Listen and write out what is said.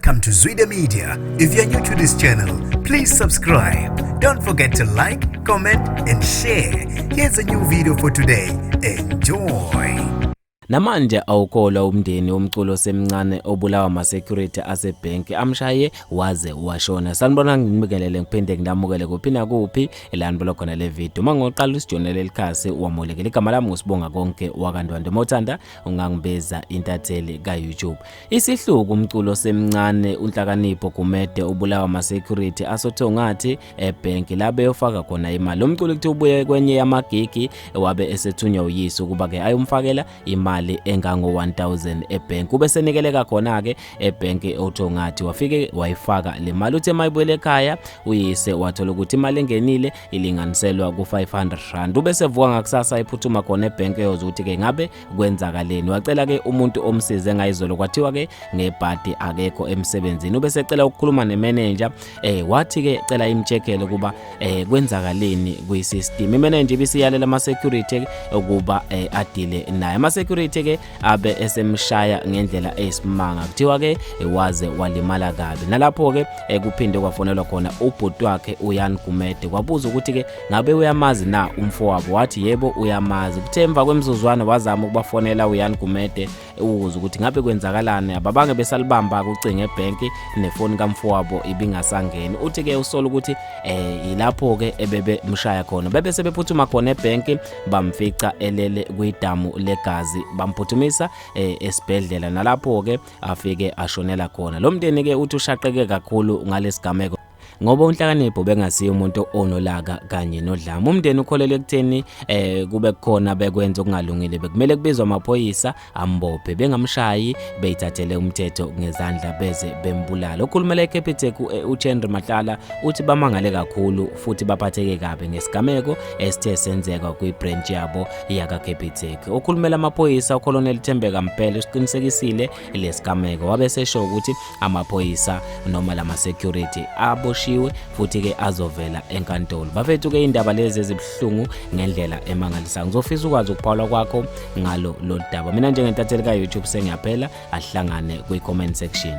Welcome to Zwida Media. If you're new to this channel, please subscribe. Don't forget to like, comment, and share. Here's a new video for today. Enjoy. Namanje awukholwa umndeni womculo semncane obulawa ama-security asebhenki amshaye waze washona. Sanibona nginibekelele ngiphinde ngidamukele kuphina kuphi elanibolo khona le video. Mangoqala usijonele elikhasi wamolekela igama lami ngusibonga konke wakandwande Mothanda ungangibeza intatheli ka-YouTube. Isihluku umculo semncane uNhlakanipho Gumede obulawa ama-security asothongathi ebhenki labe yofaka khona imali. Lo mculo kuthi ubuye kwenye yamagigi wabe esethunywa uyise ukuba ke ayomfakela imali engango 1000 ebhenki. Ube senikeleka khona ke ebhenki othongathi wafike wayifaka le mali. Uthe mayibuyele ekhaya uyise wathola ukuthi imali engenile ilinganiselwa ku500 rand. Ube sevuka ngakusasa iphuthuma khona ebhenki eyoza ukuthi ke ngabe kwenzakaleni. Wacela ke umuntu omsize ngayizolo kwathiwa ke ngebhadi akekho emsebenzini. Ube secela ukukhuluma nemanager wathi ke cela imcheckele kuba kwenzakaleni kuyisystem. Imanager ibisiyalela ama security ukuba adile naye. Ama security ke abe esemshaya ngendlela eyisimanga. Kuthiwa ke waze walimala kabi. Nalapho ke kuphinde kwafonelwa khona ubhuti wakhe uYan Gumede kwabuza ukuthi ke ngabe uyamazi na umfowabo. Wathi yebo uyamazi. Kuthemva kwemizuzwana wazama ukubafonela uYan Gumede ukuze ukuthi ngabe kwenzakalani. Ababange besalibamba ucingo ebhenki nefoni kamfowabo ibingasangeni. Uthi ke usola ukuthi ilapho ke ebebe mshaya khona. Bebe sebephuthuma khona ebhenki bamfica elele kwidamu legazi bamphuthumisa esibhedlela. Nalapho ke afike ashonela khona. Lo mndeni ke uthi ushaqeke kakhulu ngalesigameko ngoba uNhlakanipho bengasiye umuntu onolaka kanye nodlame. Umndeni ukholele ekutheni kube khona bekwenza okungalungile bekumele kubizwe amaphoyisa ambophe bengamshayi beyithathele umthetho ngezandla beze bembulala. Okhulumela eCapitec uChendri Mahlala uthi bamangale kakhulu futhi baphatheke kabi ngesigameko esithe senzeka kwi-branch yabo yakaCapitec. Okhulumela amaphoyisa uColonel Thembeka Mphele usiqinisekisile lesigameko wabe sesho ukuthi amaphoyisa noma lama security aboshiwe futhi ke azovela enkantolo. Bafethu ke indaba lezi ezibhlungu ngendlela emangalisayo. Ngizofisa ukwazi ukuphawula kwakho ngalo lo daba. Mina njengentatheli ka-YouTube sengiyaphela ahlangane kwi-comment section.